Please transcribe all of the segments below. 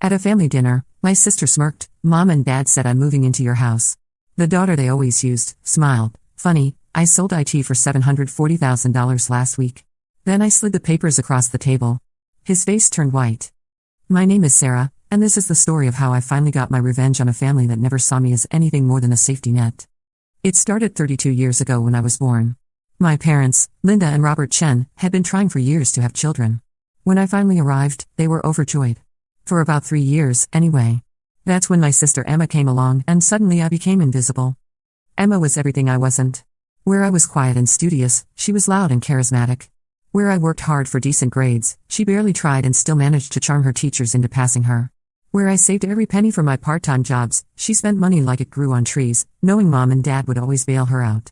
At a family dinner, my sister smirked. Mom and Dad said I'm moving into your house. The daughter they always used smiled. Funny, I sold IT for $740,000 last week. Then I slid the papers across the table. His face turned white. My name is Sarah, and this is the story of how I finally got my revenge on a family that never saw me as anything more than a safety net. It started 32 years ago when I was born. My parents, Linda and Robert Chen, had been trying for years to have children. When I finally arrived, they were overjoyed. For about 3 years, anyway. That's when my sister Emma came along, and suddenly I became invisible. Emma was everything I wasn't. Where I was quiet and studious, she was loud and charismatic. Where I worked hard for decent grades, she barely tried and still managed to charm her teachers into passing her. Where I saved every penny for my part-time jobs, she spent money like it grew on trees, knowing Mom and Dad would always bail her out.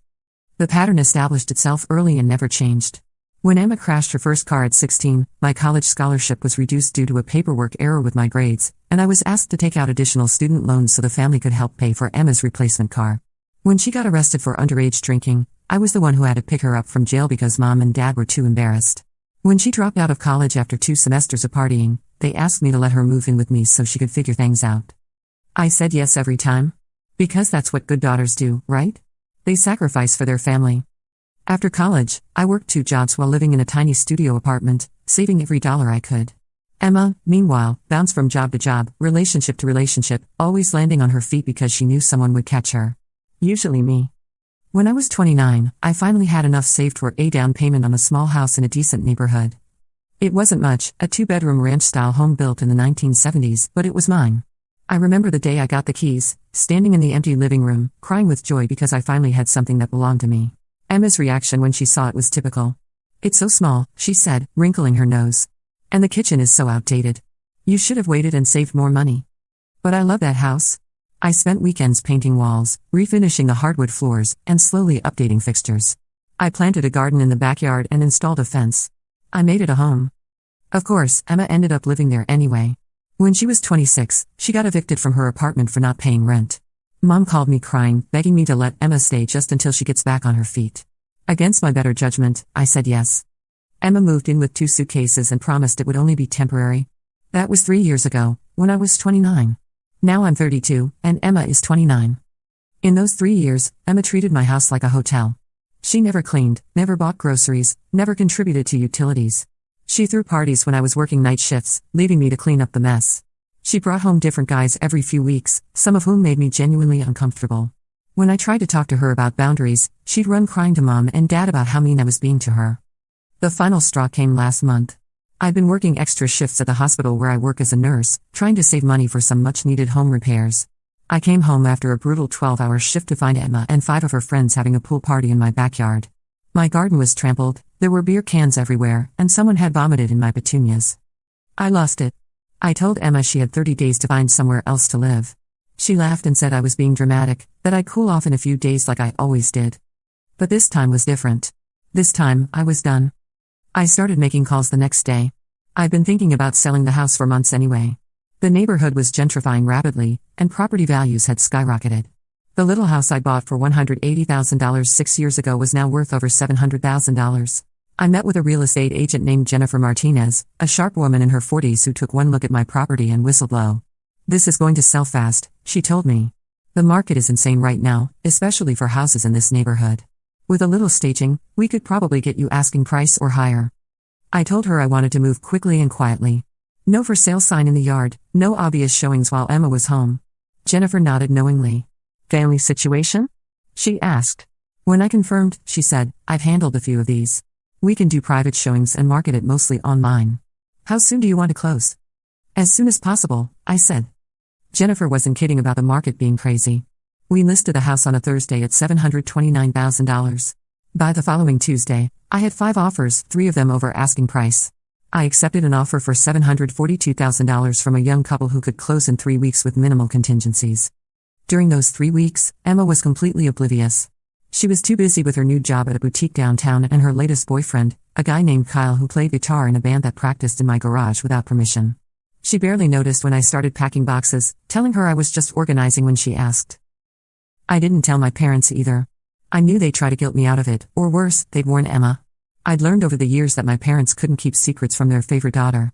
The pattern established itself early and never changed. When Emma crashed her first car at 16, my college scholarship was reduced due to a paperwork error with my grades, and I was asked to take out additional student loans so the family could help pay for Emma's replacement car. When she got arrested for underage drinking, I was the one who had to pick her up from jail because Mom and Dad were too embarrassed. When she dropped out of college after 2 semesters of partying, they asked me to let her move in with me so she could figure things out. I said yes every time. Because that's what good daughters do, right? They sacrifice for their family. After college, I worked 2 jobs while living in a tiny studio apartment, saving every dollar I could. Emma, meanwhile, bounced from job to job, relationship to relationship, always landing on her feet because she knew someone would catch her. Usually me. When I was 29, I finally had enough saved for a down payment on a small house in a decent neighborhood. It wasn't much, a 2-bedroom ranch-style home built in the 1970s, but it was mine. I remember the day I got the keys, standing in the empty living room, crying with joy because I finally had something that belonged to me. Emma's reaction when she saw it was typical. "It's so small," she said, wrinkling her nose. "And the kitchen is so outdated. You should have waited and saved more money." But I love that house. I spent weekends painting walls, refinishing the hardwood floors, and slowly updating fixtures. I planted a garden in the backyard and installed a fence. I made it a home. Of course, Emma ended up living there anyway. When she was 26, she got evicted from her apartment for not paying rent. Mom called me crying, begging me to let Emma stay just until she gets back on her feet. Against my better judgment, I said yes. Emma moved in with 2 suitcases and promised it would only be temporary. That was 3 years ago, when I was 29. Now I'm 32, and Emma is 29. In those 3 years, Emma treated my house like a hotel. She never cleaned, never bought groceries, never contributed to utilities. She threw parties when I was working night shifts, leaving me to clean up the mess. She brought home different guys every few weeks, some of whom made me genuinely uncomfortable. When I tried to talk to her about boundaries, she'd run crying to Mom and Dad about how mean I was being to her. The final straw came last month. I'd been working extra shifts at the hospital where I work as a nurse, trying to save money for some much-needed home repairs. I came home after a brutal 12-hour shift to find Emma and 5 of her friends having a pool party in my backyard. My garden was trampled, there were beer cans everywhere, and someone had vomited in my petunias. I lost it. I told Emma she had 30 days to find somewhere else to live. She laughed and said I was being dramatic, that I'd cool off in a few days like I always did. But this time was different. This time, I was done. I started making calls the next day. I'd been thinking about selling the house for months anyway. The neighborhood was gentrifying rapidly, and property values had skyrocketed. The little house I bought for $180,000 6 years ago was now worth over $700,000. I met with a real estate agent named Jennifer Martinez, a sharp woman in her 40s who took one look at my property and whistled low. "This is going to sell fast," she told me. "The market is insane right now, especially for houses in this neighborhood. With a little staging, we could probably get you asking price or higher." I told her I wanted to move quickly and quietly. No for sale sign in the yard, no obvious showings while Emma was home. Jennifer nodded knowingly. "Family situation?" she asked. When I confirmed, she said, "I've handled a few of these. We can do private showings and market it mostly online. How soon do you want to close?" "As soon as possible," I said. Jennifer wasn't kidding about the market being crazy. We listed the house on a Thursday at $729,000. By the following Tuesday, I had 5 offers, 3 of them over asking price. I accepted an offer for $742,000 from a young couple who could close in 3 weeks with minimal contingencies. During those 3 weeks, Emma was completely oblivious. She was too busy with her new job at a boutique downtown and her latest boyfriend, a guy named Kyle who played guitar in a band that practiced in my garage without permission. She barely noticed when I started packing boxes, telling her I was just organizing when she asked. I didn't tell my parents either. I knew they'd try to guilt me out of it, or worse, they'd warn Emma. I'd learned over the years that my parents couldn't keep secrets from their favorite daughter.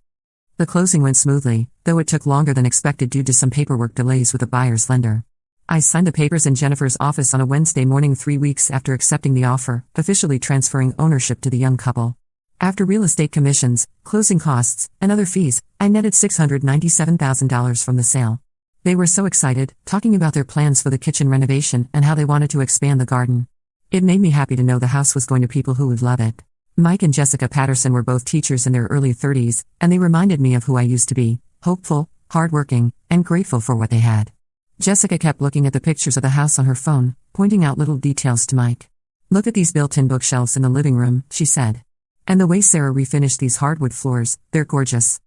The closing went smoothly, though it took longer than expected due to some paperwork delays with the buyer's lender. I signed the papers in Jennifer's office on a Wednesday morning 3 weeks after accepting the offer, officially transferring ownership to the young couple. After real estate commissions, closing costs, and other fees, I netted $697,000 from the sale. They were so excited, talking about their plans for the kitchen renovation and how they wanted to expand the garden. It made me happy to know the house was going to people who would love it. Mike and Jessica Patterson were both teachers in their early 30s, and they reminded me of who I used to be: hopeful, hardworking, and grateful for what they had. Jessica kept looking at the pictures of the house on her phone, pointing out little details to Mike. "Look at these built-in bookshelves in the living room," she said. "And the way Sarah refinished these hardwood floors, they're gorgeous."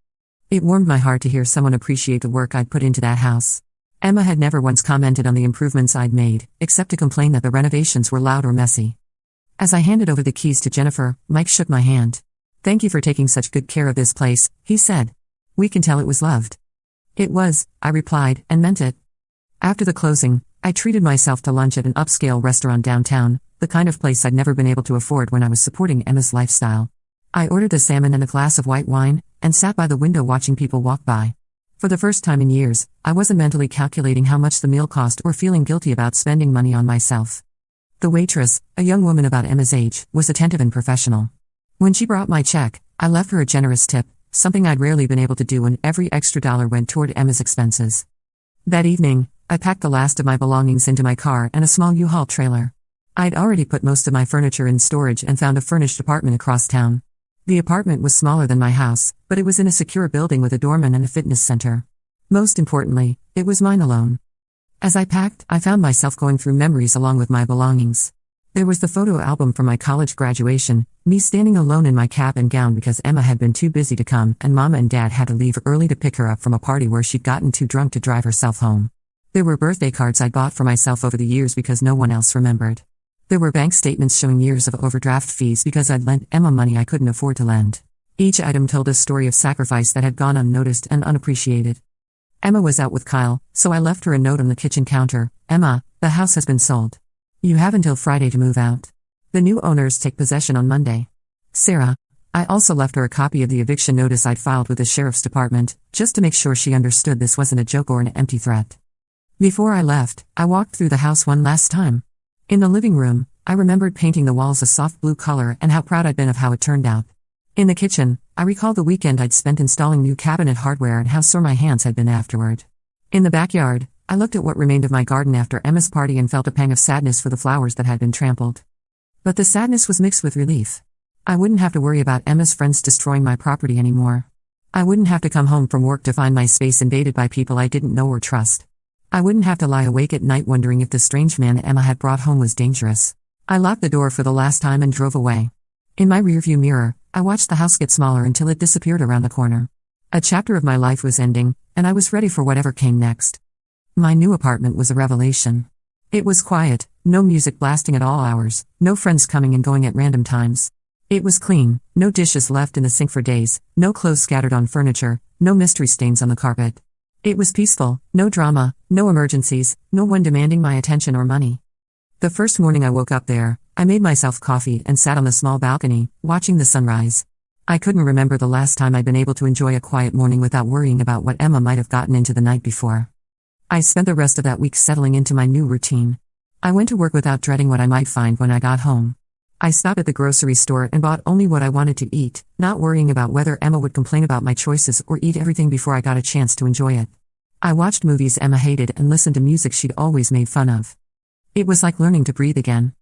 It warmed my heart to hear someone appreciate the work I'd put into that house. Emma had never once commented on the improvements I'd made, except to complain that the renovations were loud or messy. As I handed over the keys to Jennifer, Mike shook my hand. "Thank you for taking such good care of this place," he said. "We can tell it was loved." "It was," I replied, and meant it. After the closing, I treated myself to lunch at an upscale restaurant downtown, the kind of place I'd never been able to afford when I was supporting Emma's lifestyle. I ordered a salmon and a glass of white wine, and sat by the window watching people walk by. For the first time in years, I wasn't mentally calculating how much the meal cost or feeling guilty about spending money on myself. The waitress, a young woman about Emma's age, was attentive and professional. When she brought my check, I left her a generous tip, something I'd rarely been able to do, and every extra dollar went toward Emma's expenses. That evening, I packed the last of my belongings into my car and a small U-Haul trailer. I'd already put most of my furniture in storage and found a furnished apartment across town. The apartment was smaller than my house, but it was in a secure building with a doorman and a fitness center. Most importantly, it was mine alone. As I packed, I found myself going through memories along with my belongings. There was the photo album from my college graduation, me standing alone in my cap and gown because Emma had been too busy to come and Mama and Dad had to leave early to pick her up from a party where she'd gotten too drunk to drive herself home. There were birthday cards I'd bought for myself over the years because no one else remembered. There were bank statements showing years of overdraft fees because I'd lent Emma money I couldn't afford to lend. Each item told a story of sacrifice that had gone unnoticed and unappreciated. Emma was out with Kyle, so I left her a note on the kitchen counter: "Emma, the house has been sold. You have until Friday to move out. The new owners take possession on Monday. Sarah." I also left her a copy of the eviction notice I'd filed with the sheriff's department, just to make sure she understood this wasn't a joke or an empty threat. Before I left, I walked through the house one last time. In the living room, I remembered painting the walls a soft blue color and how proud I'd been of how it turned out. In the kitchen, I recalled the weekend I'd spent installing new cabinet hardware and how sore my hands had been afterward. In the backyard, I looked at what remained of my garden after Emma's party and felt a pang of sadness for the flowers that had been trampled. But the sadness was mixed with relief. I wouldn't have to worry about Emma's friends destroying my property anymore. I wouldn't have to come home from work to find my space invaded by people I didn't know or trust. I wouldn't have to lie awake at night wondering if the strange man Emma had brought home was dangerous. I locked the door for the last time and drove away. In my rearview mirror, I watched the house get smaller until it disappeared around the corner. A chapter of my life was ending, and I was ready for whatever came next. My new apartment was a revelation. It was quiet, no music blasting at all hours, no friends coming and going at random times. It was clean, no dishes left in the sink for days, no clothes scattered on furniture, no mystery stains on the carpet. It was peaceful, no drama, no emergencies, no one demanding my attention or money. The first morning I woke up there, I made myself coffee and sat on the small balcony, watching the sunrise. I couldn't remember the last time I'd been able to enjoy a quiet morning without worrying about what Emma might have gotten into the night before. I spent the rest of that week settling into my new routine. I went to work without dreading what I might find when I got home. I stopped at the grocery store and bought only what I wanted to eat, not worrying about whether Emma would complain about my choices or eat everything before I got a chance to enjoy it. I watched movies Emma hated and listened to music she'd always made fun of. It was like learning to breathe again.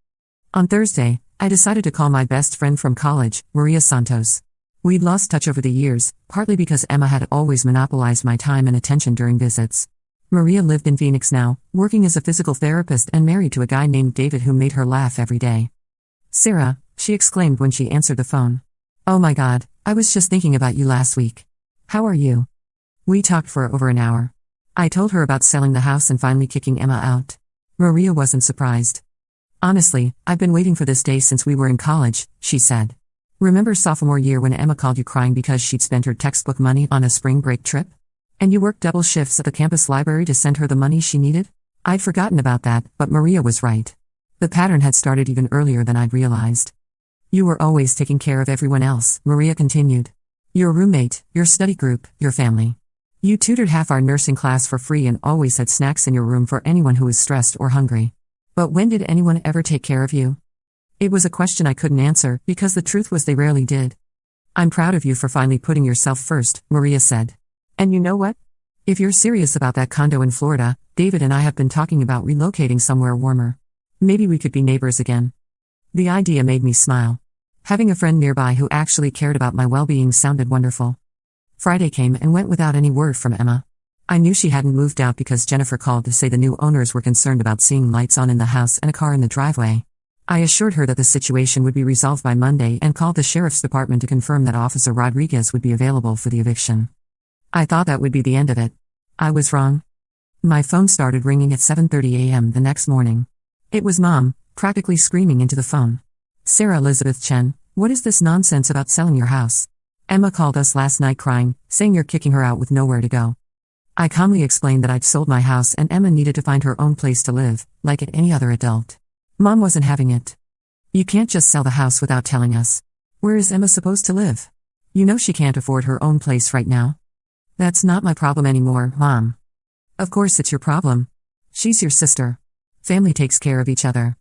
On Thursday, I decided to call my best friend from college, Maria Santos. We'd lost touch over the years, partly because Emma had always monopolized my time and attention during visits. Maria lived in Phoenix now, working as a physical therapist and married to a guy named David who made her laugh every day. "Sarah," she exclaimed when she answered the phone. "Oh my God, I was just thinking about you last week. How are you?" We talked for over an hour. I told her about selling the house and finally kicking Emma out. Maria wasn't surprised. "Honestly, I've been waiting for this day since we were in college," she said. "Remember sophomore year when Emma called you crying because she'd spent her textbook money on a spring break trip? And you worked double shifts at the campus library to send her the money she needed?" I'd forgotten about that, but Maria was right. The pattern had started even earlier than I'd realized. "You were always taking care of everyone else," Maria continued. Your roommate, your study group, your family. You tutored half our nursing class for free and always had snacks in your room for anyone who was stressed or hungry. But when did anyone ever take care of you? It was a question I couldn't answer, because the truth was they rarely did. I'm proud of you for finally putting yourself first, Maria said. And you know what? If you're serious about that condo in Florida, David and I have been talking about relocating somewhere warmer. Maybe we could be neighbors again. The idea made me smile. Having a friend nearby who actually cared about my well-being sounded wonderful. Friday came and went without any word from Emma. I knew she hadn't moved out because Jennifer called to say the new owners were concerned about seeing lights on in the house and a car in the driveway. I assured her that the situation would be resolved by Monday and called the sheriff's department to confirm that Officer Rodriguez would be available for the eviction. I thought that would be the end of it. I was wrong. My phone started ringing at 7:30 a.m. the next morning. It was Mom, practically screaming into the phone. Sarah Elizabeth Chen, what is this nonsense about selling your house? Emma called us last night crying, saying you're kicking her out with nowhere to go. I calmly explained that I'd sold my house and Emma needed to find her own place to live, like any other adult. Mom wasn't having it. You can't just sell the house without telling us. Where is Emma supposed to live? You know she can't afford her own place right now. That's not my problem anymore, Mom. Of course it's your problem. She's your sister. Family takes care of each other.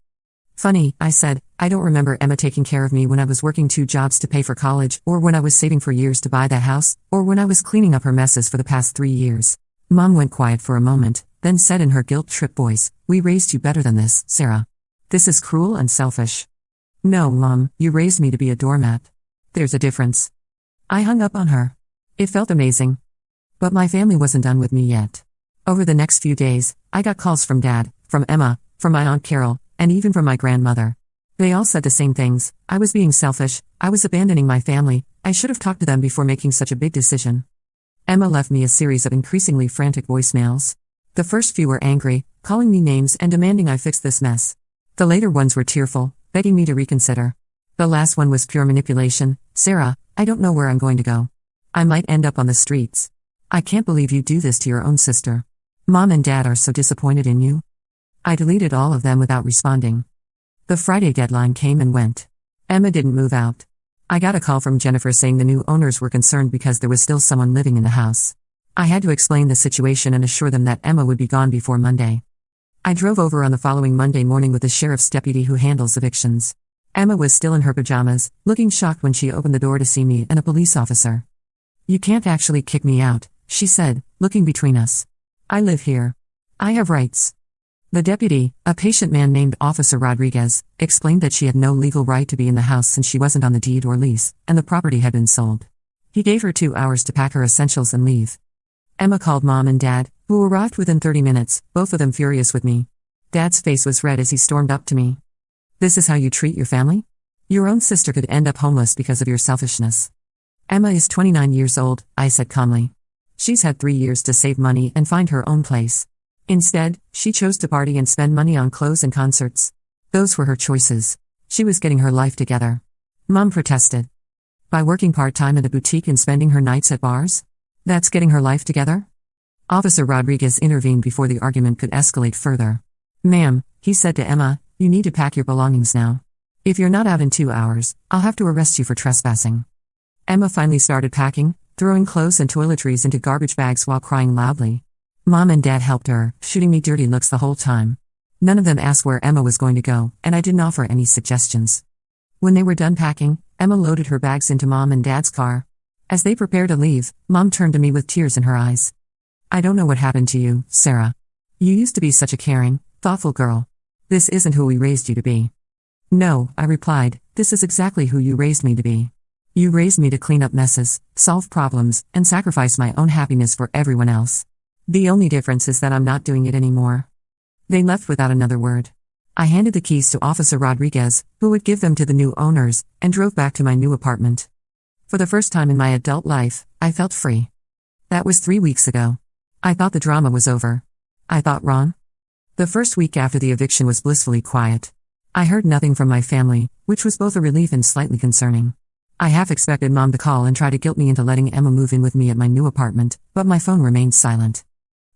Funny, I said, I don't remember Emma taking care of me when I was working 2 jobs to pay for college, or when I was saving for years to buy that house, or when I was cleaning up her messes for the past 3 years. Mom went quiet for a moment, then said in her guilt-tripped voice, we raised you better than this, Sarah. This is cruel and selfish. No, Mom, you raised me to be a doormat. There's a difference. I hung up on her. It felt amazing. But my family wasn't done with me yet. Over the next few days, I got calls from Dad, from Emma, from my Aunt Carol, and even from my grandmother. They all said the same things. I was being selfish, I was abandoning my family, I should have talked to them before making such a big decision. Emma left me a series of increasingly frantic voicemails. The first few were angry, calling me names and demanding I fix this mess. The later ones were tearful, begging me to reconsider. The last one was pure manipulation. Sarah, I don't know where I'm going to go. I might end up on the streets. I can't believe you do this to your own sister. Mom and Dad are so disappointed in you. I deleted all of them without responding. The Friday deadline came and went. Emma didn't move out. I got a call from Jennifer saying the new owners were concerned because there was still someone living in the house. I had to explain the situation and assure them that Emma would be gone before Monday. I drove over on the following Monday morning with the sheriff's deputy who handles evictions. Emma was still in her pajamas, looking shocked when she opened the door to see me and a police officer. You can't actually kick me out, she said, looking between us. I live here. I have rights. The deputy, a patient man named Officer Rodriguez, explained that she had no legal right to be in the house since she wasn't on the deed or lease, and the property had been sold. He gave her 2 hours to pack her essentials and leave. Emma called Mom and Dad, who arrived within 30 minutes, both of them furious with me. Dad's face was red as he stormed up to me. This is how you treat your family? Your own sister could end up homeless because of your selfishness. Emma is 29 years old, I said calmly. She's had 3 years to save money and find her own place. Instead, she chose to party and spend money on clothes and concerts. Those were her choices. She was getting her life together. Mom protested. By working part-time at a boutique and spending her nights at bars? That's getting her life together? Officer Rodriguez intervened before the argument could escalate further. Ma'am, he said to Emma, you need to pack your belongings now. If you're not out in 2 hours, I'll have to arrest you for trespassing. Emma finally started packing, throwing clothes and toiletries into garbage bags while crying loudly. Mom and Dad helped her, shooting me dirty looks the whole time. None of them asked where Emma was going to go, and I didn't offer any suggestions. When they were done packing, Emma loaded her bags into Mom and Dad's car. As they prepared to leave, Mom turned to me with tears in her eyes. I don't know what happened to you, Sarah. You used to be such a caring, thoughtful girl. This isn't who we raised you to be. No, I replied, this is exactly who you raised me to be. You raised me to clean up messes, solve problems, and sacrifice my own happiness for everyone else. The only difference is that I'm not doing it anymore. They left without another word. I handed the keys to Officer Rodriguez, who would give them to the new owners, and drove back to my new apartment. For the first time in my adult life, I felt free. That was 3 weeks ago. I thought the drama was over. I thought wrong. The first week after the eviction was blissfully quiet. I heard nothing from my family, which was both a relief and slightly concerning. I half expected Mom to call and try to guilt me into letting Emma move in with me at my new apartment, but my phone remained silent.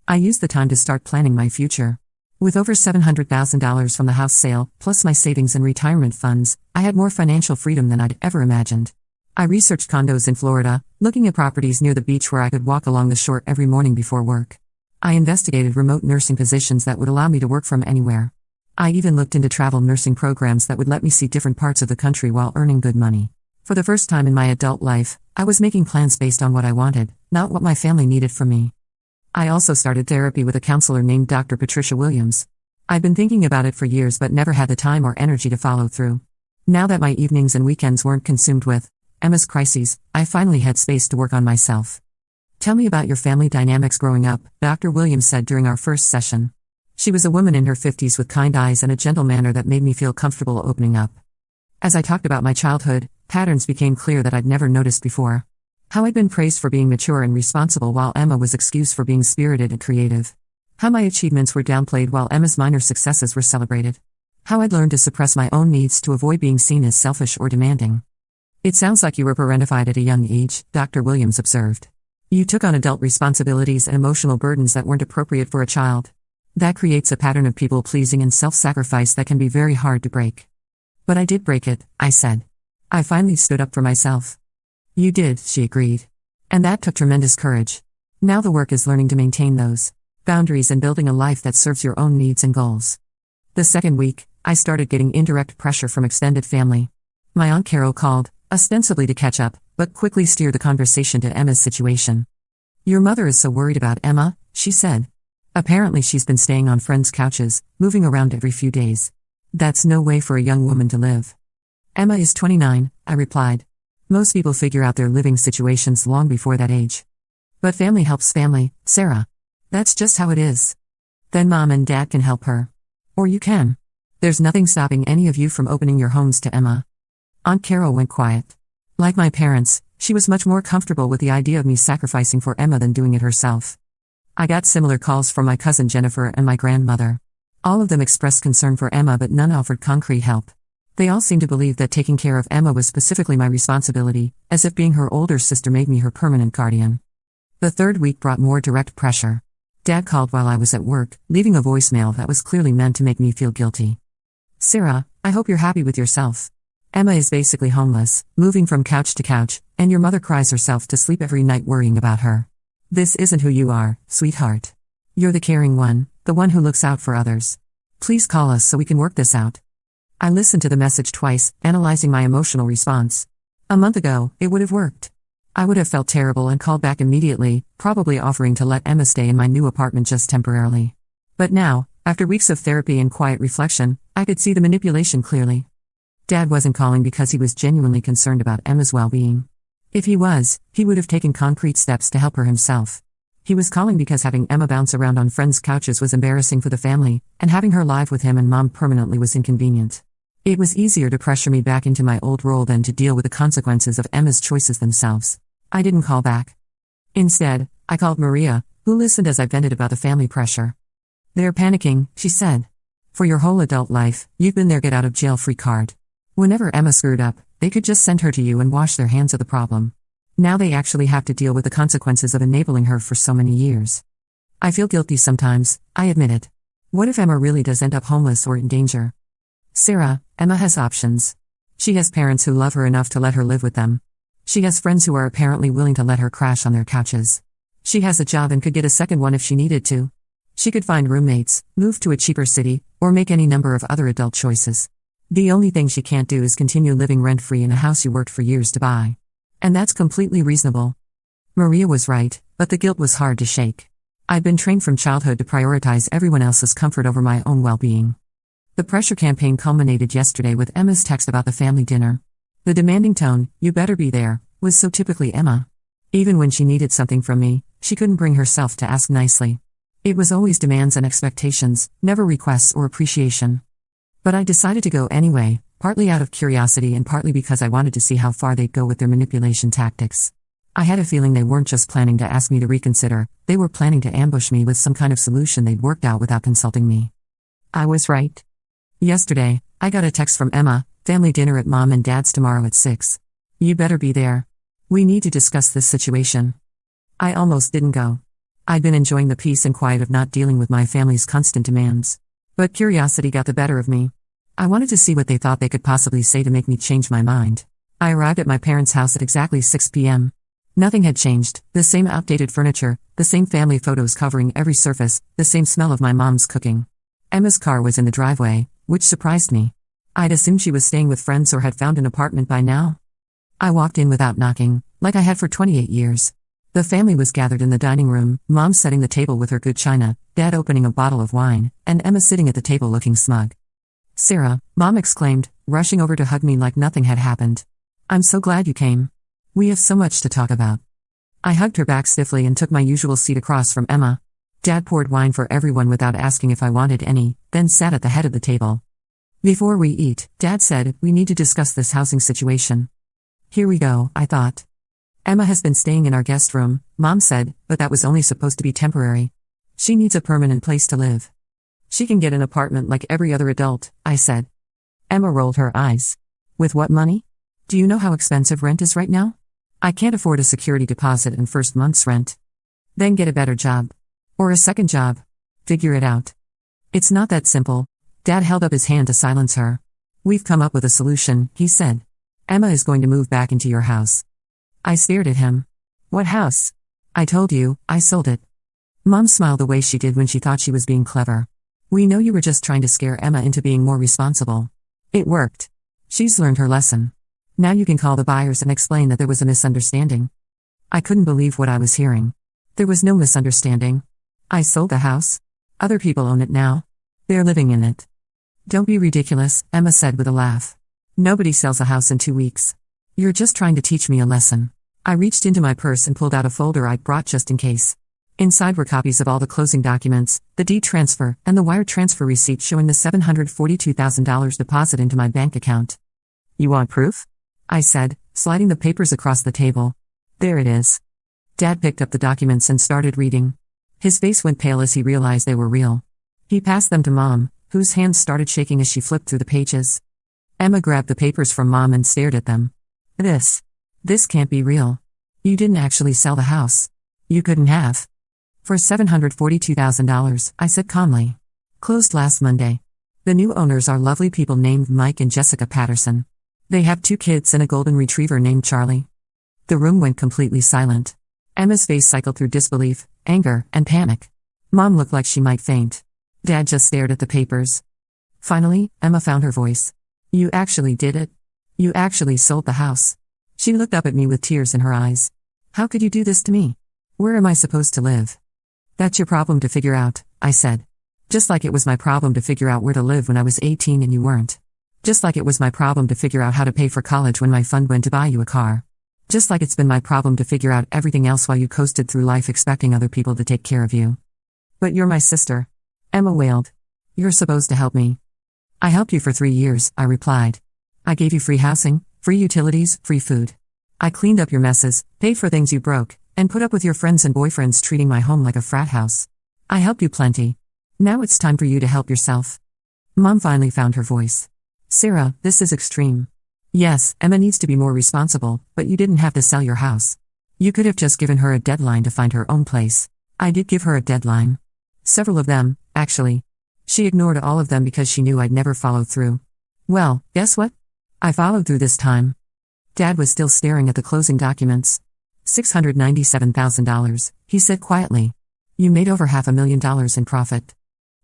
I used the time to start planning my future. With over $700,000 from the house sale, plus my savings and retirement funds, I had more financial freedom than I'd ever imagined. I researched condos in Florida, looking at properties near the beach where I could walk along the shore every morning before work. I investigated remote nursing positions that would allow me to work from anywhere. I even looked into travel nursing programs that would let me see different parts of the country while earning good money. For the first time in my adult life, I was making plans based on what I wanted, not what my family needed from me. I also started therapy with a counselor named Dr. Patricia Williams. I'd been thinking about it for years but never had the time or energy to follow through. Now that my evenings and weekends weren't consumed with Emma's crises, I finally had space to work on myself. Tell me about your family dynamics growing up, Dr. Williams said during our first session. She was a woman in her 50s with kind eyes and a gentle manner that made me feel comfortable opening up. As I talked about my childhood, patterns became clear that I'd never noticed before. How I'd been praised for being mature and responsible while Emma was excused for being spirited and creative. How my achievements were downplayed while Emma's minor successes were celebrated. How I'd learned to suppress my own needs to avoid being seen as selfish or demanding. It sounds like you were parentified at a young age, Dr. Williams observed. You took on adult responsibilities and emotional burdens that weren't appropriate for a child. That creates a pattern of people-pleasing and self-sacrifice that can be very hard to break. But I did break it, I said. I finally stood up for myself. You did, she agreed. And that took tremendous courage. Now the work is learning to maintain those boundaries and building a life that serves your own needs and goals. The second week, I started getting indirect pressure from extended family. My Aunt Carol called, ostensibly to catch up, but quickly steered the conversation to Emma's situation. Your mother is so worried about Emma, she said. Apparently she's been staying on friends' couches, moving around every few days. That's no way for a young woman to live. Emma is 29, I replied. Most people figure out their living situations long before that age. But family helps family, Sarah. That's just how it is. Then mom and dad can help her. Or you can. There's nothing stopping any of you from opening your homes to Emma. Aunt Carol went quiet. Like my parents, she was much more comfortable with the idea of me sacrificing for Emma than doing it herself. I got similar calls from my cousin Jennifer and my grandmother. All of them expressed concern for Emma but none offered concrete help. They all seemed to believe that taking care of Emma was specifically my responsibility, as if being her older sister made me her permanent guardian. The third week brought more direct pressure. Dad called while I was at work, leaving a voicemail that was clearly meant to make me feel guilty. Sarah, I hope you're happy with yourself. Emma is basically homeless, moving from couch to couch, and your mother cries herself to sleep every night worrying about her. This isn't who you are, sweetheart. You're the caring one, the one who looks out for others. Please call us so we can work this out. I listened to the message twice, analyzing my emotional response. A month ago, it would have worked. I would have felt terrible and called back immediately, probably offering to let Emma stay in my new apartment just temporarily. But now, after weeks of therapy and quiet reflection, I could see the manipulation clearly. Dad wasn't calling because he was genuinely concerned about Emma's well-being. If he was, he would have taken concrete steps to help her himself. He was calling because having Emma bounce around on friends' couches was embarrassing for the family, and having her live with him and mom permanently was inconvenient. It was easier to pressure me back into my old role than to deal with the consequences of Emma's choices themselves. I didn't call back. Instead, I called Maria, who listened as I vented about the family pressure. They're panicking, she said. For your whole adult life, you've been their get-out-of-jail-free card. Whenever Emma screwed up, they could just send her to you and wash their hands of the problem. Now they actually have to deal with the consequences of enabling her for so many years. I feel guilty sometimes, I admit it. What if Emma really does end up homeless or in danger? Sarah, Emma has options. She has parents who love her enough to let her live with them. She has friends who are apparently willing to let her crash on their couches. She has a job and could get a second one if she needed to. She could find roommates, move to a cheaper city, or make any number of other adult choices. The only thing she can't do is continue living rent-free in a house you worked for years to buy. And that's completely reasonable. Maria was right, but the guilt was hard to shake. I'd been trained from childhood to prioritize everyone else's comfort over my own well-being. The pressure campaign culminated yesterday with Emma's text about the family dinner. The demanding tone, "You better be there," was so typically Emma. Even when she needed something from me, she couldn't bring herself to ask nicely. It was always demands and expectations, never requests or appreciation. But I decided to go anyway, partly out of curiosity and partly because I wanted to see how far they'd go with their manipulation tactics. I had a feeling they weren't just planning to ask me to reconsider, they were planning to ambush me with some kind of solution they'd worked out without consulting me. I was right. Yesterday, I got a text from Emma, "Family dinner at mom and dad's tomorrow at 6. You better be there. We need to discuss this situation." I almost didn't go. I'd been enjoying the peace and quiet of not dealing with my family's constant demands. But curiosity got the better of me. I wanted to see what they thought they could possibly say to make me change my mind. I arrived at my parents' house at exactly 6 p.m. Nothing had changed, the same outdated furniture, the same family photos covering every surface, the same smell of my mom's cooking. Emma's car was in the driveway, which surprised me. I'd assumed she was staying with friends or had found an apartment by now. I walked in without knocking, like I had for 28 years. The family was gathered in the dining room, Mom setting the table with her good china, Dad opening a bottle of wine, and Emma sitting at the table looking smug. "Sarah," Mom exclaimed, rushing over to hug me like nothing had happened. "I'm so glad you came. We have so much to talk about." I hugged her back stiffly and took my usual seat across from Emma. Dad poured wine for everyone without asking if I wanted any, then sat at the head of the table. "Before we eat," Dad said, "we need to discuss this housing situation." Here we go, I thought. "Emma has been staying in our guest room," Mom said, "but that was only supposed to be temporary. She needs a permanent place to live. She can get an apartment like every other adult," I said. Emma rolled her eyes. "With what money? Do you know how expensive rent is right now? I can't afford a security deposit and first month's rent. Then get a better job. Or a second job. Figure it out." "It's not that simple." Dad held up his hand to silence her. "We've come up with a solution," he said. "Emma is going to move back into your house." I stared at him. "What house?" "I told you, I sold it." Mom smiled the way she did when she thought she was being clever. "We know you were just trying to scare Emma into being more responsible. It worked. She's learned her lesson. Now you can call the buyers and explain that there was a misunderstanding." I couldn't believe what I was hearing. There was no misunderstanding. I sold the house. Other people own it now. They're living in it. "Don't be ridiculous," Emma said with a laugh. "Nobody sells a house in 2 weeks. You're just trying to teach me a lesson." I reached into my purse and pulled out a folder I'd brought just in case. Inside were copies of all the closing documents, the deed transfer, and the wire transfer receipt showing the $742,000 deposit into my bank account. "You want proof?" I said, sliding the papers across the table. "There it is." Dad picked up the documents and started reading. His face went pale as he realized they were real. He passed them to Mom, whose hands started shaking as she flipped through the pages. Emma grabbed the papers from Mom and stared at them. This can't be real. You didn't actually sell the house. You couldn't have." "For $742,000, I said calmly. "Closed last Monday. The new owners are lovely people named Mike and Jessica Patterson. They have 2 kids and a golden retriever named Charlie." The room went completely silent. Emma's face cycled through disbelief, anger, and panic. Mom looked like she might faint. Dad just stared at the papers. Finally, Emma found her voice. "You actually did it. You actually sold the house." She looked up at me with tears in her eyes. "How could you do this to me? Where am I supposed to live?" "That's your problem to figure out," I said. "Just like it was my problem to figure out where to live when I was 18 and you weren't. Just like it was my problem to figure out how to pay for college when my fund went to buy you a car. Just like it's been my problem to figure out everything else while you coasted through life expecting other people to take care of you." "But you're my sister," Emma wailed. "You're supposed to help me." "I helped you for 3 years," I replied. "I gave you free housing, free utilities, free food. I cleaned up your messes, paid for things you broke, and put up with your friends and boyfriends treating my home like a frat house. I helped you plenty. Now it's time for you to help yourself." Mom finally found her voice. "Sarah, this is extreme. Yes, Emma needs to be more responsible, but you didn't have to sell your house. You could have just given her a deadline to find her own place." I did give her a deadline. Several of them, actually. She ignored all of them because she knew I'd never follow through. Well, guess what? I followed through this time. Dad was still staring at the closing documents. $697,000, he said quietly. "You made over $500,000 in profit."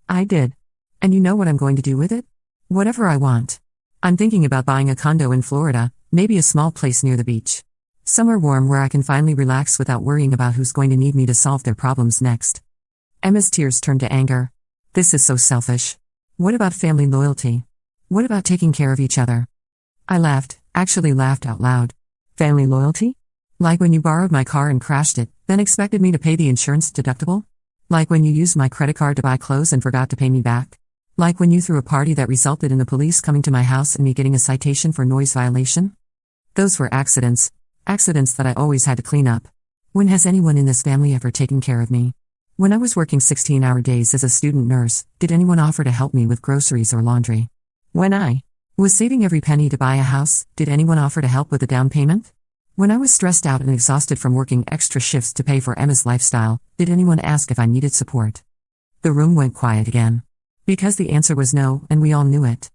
"I did. And you know what I'm going to do with it? Whatever I want. I'm thinking about buying a condo in Florida, maybe a small place near the beach. Somewhere warm where I can finally relax without worrying about who's going to need me to solve their problems next." Emma's tears turned to anger. "This is so selfish. What about family loyalty? What about taking care of each other?" I laughed, actually laughed out loud. "Family loyalty? Like when you borrowed my car and crashed it, then expected me to pay the insurance deductible? Like when you used my credit card to buy clothes and forgot to pay me back? Like when you threw a party that resulted in the police coming to my house and me getting a citation for noise violation? Those were accidents. Accidents that I always had to clean up. When has anyone in this family ever taken care of me? When I was working 16-hour days as a student nurse, did anyone offer to help me with groceries or laundry? When I was saving every penny to buy a house, did anyone offer to help with the down payment? When I was stressed out and exhausted from working extra shifts to pay for Emma's lifestyle, did anyone ask if I needed support? The room went quiet again. Because the answer was no, and we all knew it.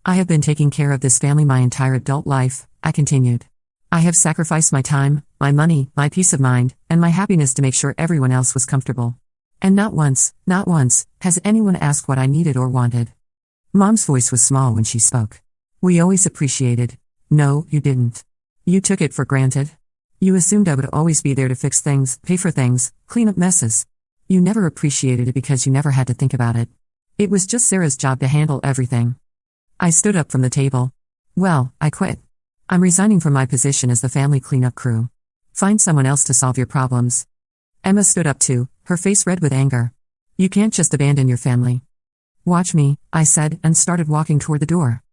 I have been taking care of this family my entire adult life, I continued. I have sacrificed my time, my money, my peace of mind, and my happiness to make sure everyone else was comfortable. And not once, has anyone asked what I needed or wanted. Mom's voice was small when she spoke. We always appreciated. No, you didn't. You took it for granted. You assumed I would always be there to fix things, pay for things, clean up messes. You never appreciated it because you never had to think about it. It was just Sarah's job to handle everything. I stood up from the table. Well, I quit. I'm resigning from my position as the family cleanup crew. Find someone else to solve your problems. Emma stood up too, her face red with anger. You can't just abandon your family. Watch me, I said, and started walking toward the door.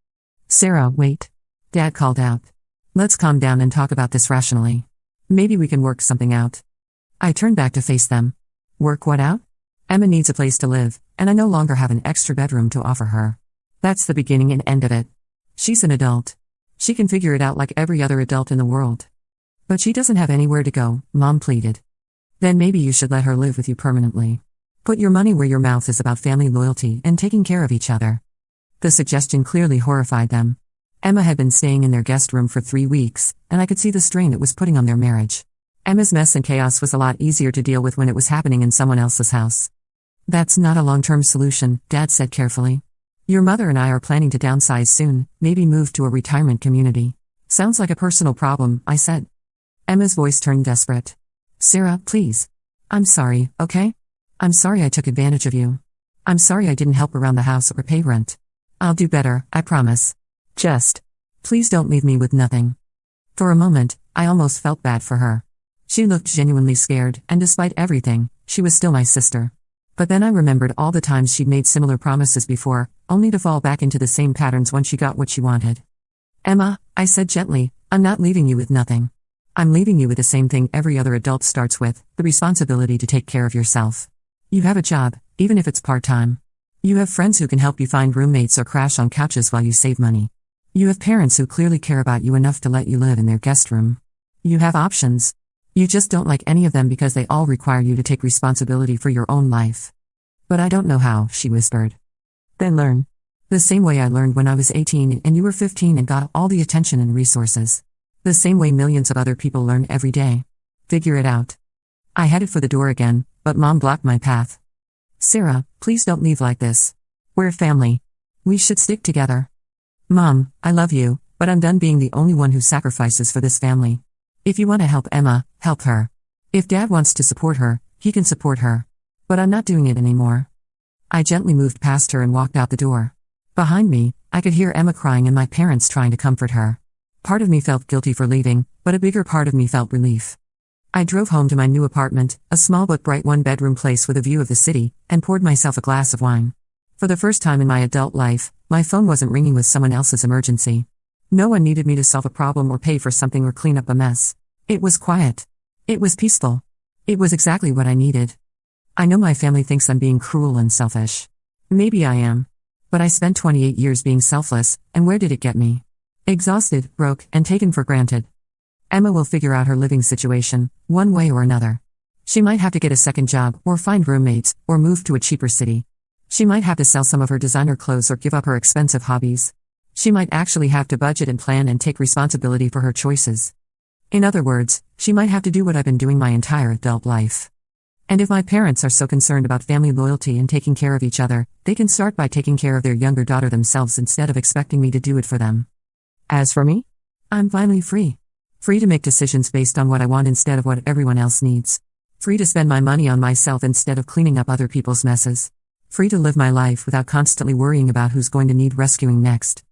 Sarah, wait. Dad called out. Let's calm down and talk about this rationally. Maybe we can work something out. I turned back to face them. Work what out? Emma needs a place to live, and I no longer have an extra bedroom to offer her. That's the beginning and end of it. She's an adult. She can figure it out like every other adult in the world. But she doesn't have anywhere to go, Mom pleaded. Then maybe you should let her live with you permanently. Put your money where your mouth is about family loyalty and taking care of each other. The suggestion clearly horrified them. Emma had been staying in their guest room for 3 weeks, and I could see the strain it was putting on their marriage. Emma's mess and chaos was a lot easier to deal with when it was happening in someone else's house. That's not a long-term solution, Dad said carefully. Your mother and I are planning to downsize soon, maybe move to a retirement community. Sounds like a personal problem, I said. Emma's voice turned desperate. Sarah, please. I'm sorry, okay? I'm sorry I took advantage of you. I'm sorry I didn't help around the house or pay rent. I'll do better, I promise. Just, please don't leave me with nothing. For a moment, I almost felt bad for her. She looked genuinely scared, and despite everything, she was still my sister. But then I remembered all the times she'd made similar promises before, only to fall back into the same patterns when she got what she wanted. Emma, I said gently, I'm not leaving you with nothing. I'm leaving you with the same thing every other adult starts with, the responsibility to take care of yourself. You have a job, even if it's part-time. You have friends who can help you find roommates or crash on couches while you save money. You have parents who clearly care about you enough to let you live in their guest room. You have options. You just don't like any of them because they all require you to take responsibility for your own life. But I don't know how, she whispered. Then learn. The same way I learned when I was 18 and you were 15 and got all the attention and resources. The same way millions of other people learn every day. Figure it out. I headed for the door again, but Mom blocked my path. Sarah, please don't leave like this. We're family. We should stick together. Mom, I love you, but I'm done being the only one who sacrifices for this family. If you want to help Emma, help her. If Dad wants to support her, he can support her. But I'm not doing it anymore. I gently moved past her and walked out the door. Behind me, I could hear Emma crying and my parents trying to comfort her. Part of me felt guilty for leaving, but a bigger part of me felt relief. I drove home to my new apartment, a small but bright one-bedroom place with a view of the city, and poured myself a glass of wine. For the first time in my adult life, my phone wasn't ringing with someone else's emergency. No one needed me to solve a problem or pay for something or clean up a mess. It was quiet. It was peaceful. It was exactly what I needed. I know my family thinks I'm being cruel and selfish. Maybe I am. But I spent 28 years being selfless, and where did it get me? Exhausted, broke, and taken for granted. Emma will figure out her living situation, one way or another. She might have to get a second job, or find roommates, or move to a cheaper city. She might have to sell some of her designer clothes or give up her expensive hobbies. She might actually have to budget and plan and take responsibility for her choices. In other words, she might have to do what I've been doing my entire adult life. And if my parents are so concerned about family loyalty and taking care of each other, they can start by taking care of their younger daughter themselves instead of expecting me to do it for them. As for me, I'm finally free. Free to make decisions based on what I want instead of what everyone else needs. Free to spend my money on myself instead of cleaning up other people's messes. Free to live my life without constantly worrying about who's going to need rescuing next.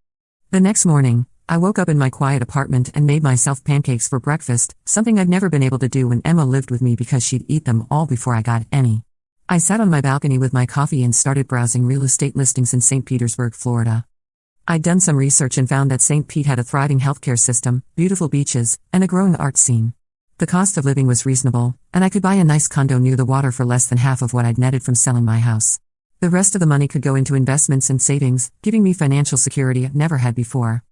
The next morning, I woke up in my quiet apartment and made myself pancakes for breakfast, something I'd never been able to do when Emma lived with me because she'd eat them all before I got any. I sat on my balcony with my coffee and started browsing real estate listings in St. Petersburg, Florida. I'd done some research and found that St. Pete had a thriving healthcare system, beautiful beaches, and a growing art scene. The cost of living was reasonable, and I could buy a nice condo near the water for less than half of what I'd netted from selling my house. The rest of the money could go into investments and savings, giving me financial security I've never had before.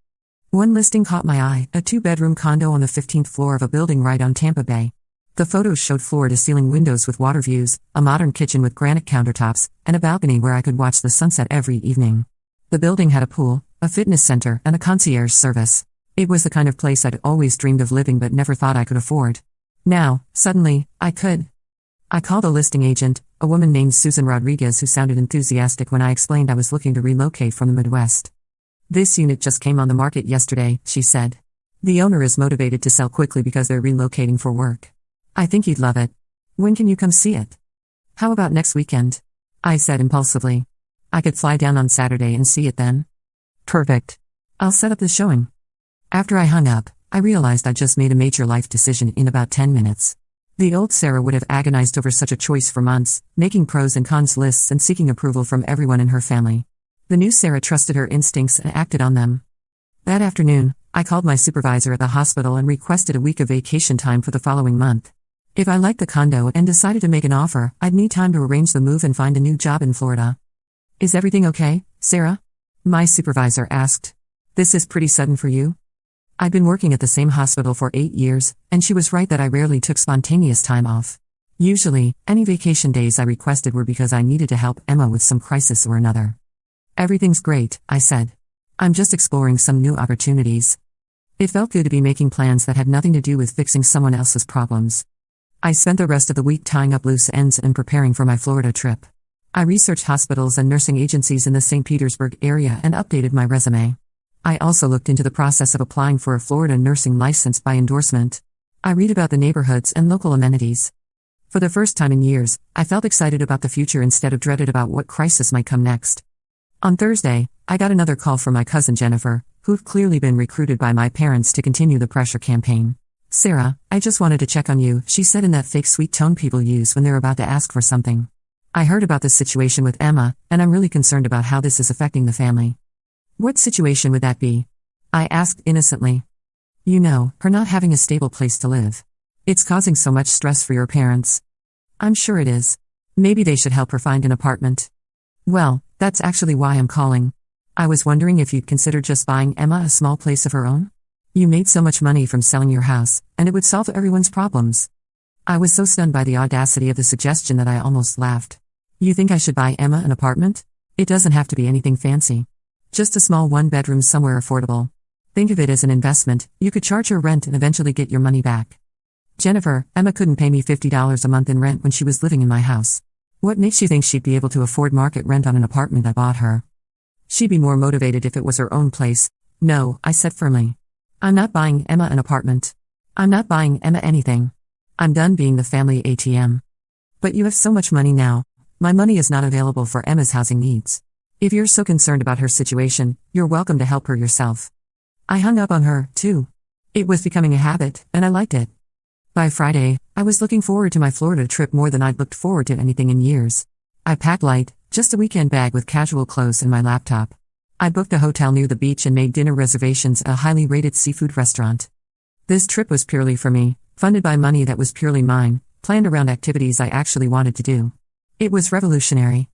One listing caught my eye, a 2-bedroom condo on the 15th floor of a building right on Tampa Bay. The photos showed floor-to-ceiling windows with water views, a modern kitchen with granite countertops, and a balcony where I could watch the sunset every evening. The building had a pool, a fitness center, and a concierge service. It was the kind of place I'd always dreamed of living but never thought I could afford. Now, suddenly, I could. I called a listing agent, a woman named Susan Rodriguez, who sounded enthusiastic when I explained I was looking to relocate from the Midwest. "This unit just came on the market yesterday," she said. "The owner is motivated to sell quickly because they're relocating for work. I think you'd love it. When can you come see it?" "How about next weekend?" I said impulsively. "I could fly down on Saturday and see it then." "Perfect. I'll set up the showing." After I hung up, I realized I'd just made a major life decision in about 10 minutes. The old Sarah would have agonized over such a choice for months, making pros and cons lists and seeking approval from everyone in her family. The new Sarah trusted her instincts and acted on them. That afternoon, I called my supervisor at the hospital and requested a week of vacation time for the following month. If I liked the condo and decided to make an offer, I'd need time to arrange the move and find a new job in Florida. "Is everything okay, Sarah?" my supervisor asked. "This is pretty sudden for you?" I'd been working at the same hospital for 8 years, and she was right that I rarely took spontaneous time off. Usually, any vacation days I requested were because I needed to help Emma with some crisis or another. "Everything's great," I said. "I'm just exploring some new opportunities." It felt good to be making plans that had nothing to do with fixing someone else's problems. I spent the rest of the week tying up loose ends and preparing for my Florida trip. I researched hospitals and nursing agencies in the St. Petersburg area and updated my resume. I also looked into the process of applying for a Florida nursing license by endorsement. I read about the neighborhoods and local amenities. For the first time in years, I felt excited about the future instead of dreaded about what crisis might come next. On Thursday, I got another call from my cousin Jennifer, who'd clearly been recruited by my parents to continue the pressure campaign. "Sarah, I just wanted to check on you," she said in that fake sweet tone people use when they're about to ask for something. "I heard about this situation with Emma, and I'm really concerned about how this is affecting the family." "What situation would that be?" I asked innocently. "You know, her not having a stable place to live. It's causing so much stress for your parents." "I'm sure it is. Maybe they should help her find an apartment." "Well, that's actually why I'm calling. I was wondering if you'd consider just buying Emma a small place of her own? You made so much money from selling your house, and it would solve everyone's problems." I was so stunned by the audacity of the suggestion that I almost laughed. "You think I should buy Emma an apartment? It doesn't have to be anything fancy. Just a small one-bedroom somewhere affordable. Think of it as an investment. You could charge her rent and eventually get your money back." "Jennifer, Emma couldn't pay me $50 a month in rent when she was living in my house. What makes you think she'd be able to afford market rent on an apartment I bought her? She'd be more motivated if it was her own place." "No," I said firmly. "I'm not buying Emma an apartment. I'm not buying Emma anything. I'm done being the family ATM." "But you have so much money now. My money is not available for Emma's housing needs. If you're so concerned about her situation, you're welcome to help her yourself." I hung up on her, too. It was becoming a habit, and I liked it. By Friday, I was looking forward to my Florida trip more than I'd looked forward to anything in years. I packed light, just a weekend bag with casual clothes and my laptop. I booked a hotel near the beach and made dinner reservations at a highly rated seafood restaurant. This trip was purely for me, funded by money that was purely mine, planned around activities I actually wanted to do. It was revolutionary.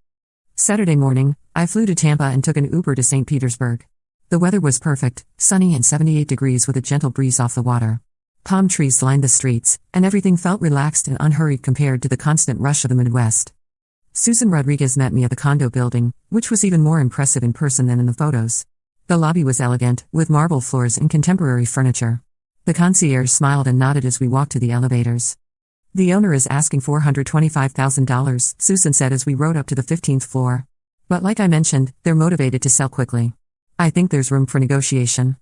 Saturday morning, I flew to Tampa and took an Uber to St. Petersburg. The weather was perfect, sunny and 78 degrees with a gentle breeze off the water. Palm trees lined the streets, and everything felt relaxed and unhurried compared to the constant rush of the Midwest. Susan Rodriguez met me at the condo building, which was even more impressive in person than in the photos. The lobby was elegant, with marble floors and contemporary furniture. The concierge smiled and nodded as we walked to the elevators. "The owner is asking $425,000, Susan said as we rode up to the 15th floor. "But like I mentioned, they're motivated to sell quickly. I think there's room for negotiation."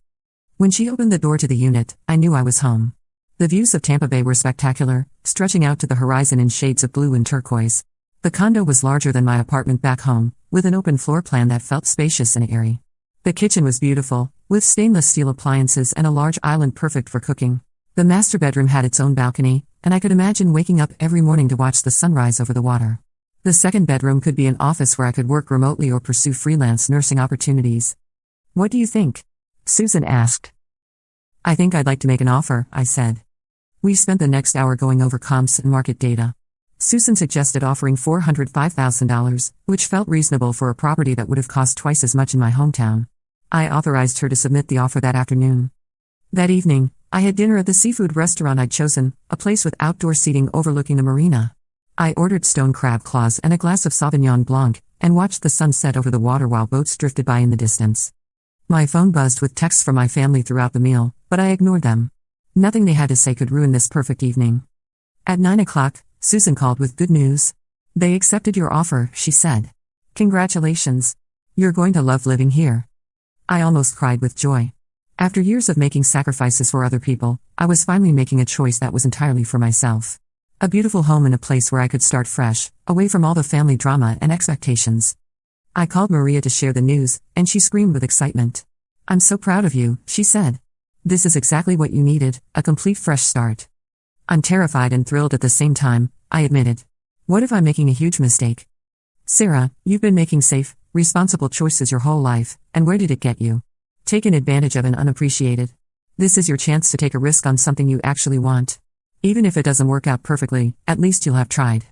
When she opened the door to the unit, I knew I was home. The views of Tampa Bay were spectacular, stretching out to the horizon in shades of blue and turquoise. The condo was larger than my apartment back home, with an open floor plan that felt spacious and airy. The kitchen was beautiful, with stainless steel appliances and a large island perfect for cooking. The master bedroom had its own balcony, and I could imagine waking up every morning to watch the sunrise over the water. The second bedroom could be an office where I could work remotely or pursue freelance nursing opportunities. "What do you think?" Susan asked. "I think I'd like to make an offer," I said. We spent the next hour going over comps and market data. Susan suggested offering $405,000, which felt reasonable for a property that would have cost twice as much in my hometown. I authorized her to submit the offer that afternoon. That evening, I had dinner at the seafood restaurant I'd chosen, a place with outdoor seating overlooking the marina. I ordered stone crab claws and a glass of Sauvignon Blanc, and watched the sun set over the water while boats drifted by in the distance. My phone buzzed with texts from my family throughout the meal, but I ignored them. Nothing they had to say could ruin this perfect evening. At 9 o'clock, Susan called with good news. They accepted your offer, she said. Congratulations. You're going to love living here. I almost cried with joy. After years of making sacrifices for other people, I was finally making a choice that was entirely for myself. A beautiful home in a place where I could start fresh, away from all the family drama and expectations. I called Maria to share the news, and she screamed with excitement. I'm so proud of you, she said. This is exactly what you needed, a complete fresh start. I'm terrified and thrilled at the same time, I admitted. What if I'm making a huge mistake? Sarah, you've been making safe, responsible choices your whole life, and where did it get you? Taken advantage of and unappreciated. This is your chance to take a risk on something you actually want. Even if it doesn't work out perfectly, at least you'll have tried.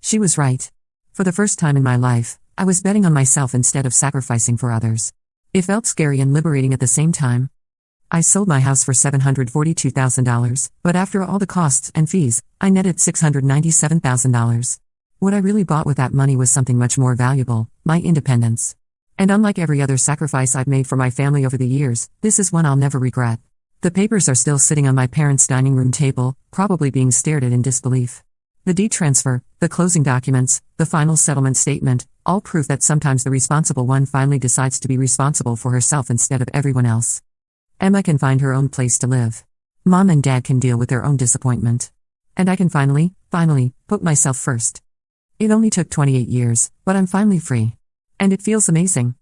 She was right. For the first time in my life, I was betting on myself instead of sacrificing for others. It felt scary and liberating at the same time. I sold my house for $742,000, but after all the costs and fees, I netted $697,000. What I really bought with that money was something much more valuable, my independence. And unlike every other sacrifice I've made for my family over the years, this is one I'll never regret. The papers are still sitting on my parents' dining room table, probably being stared at in disbelief. The deed transfer, the closing documents, the final settlement statement, all prove that sometimes the responsible one finally decides to be responsible for herself instead of everyone else. Emma can find her own place to live. Mom and Dad can deal with their own disappointment. And I can finally, put myself first. It only took 28 years, but I'm finally free. And it feels amazing.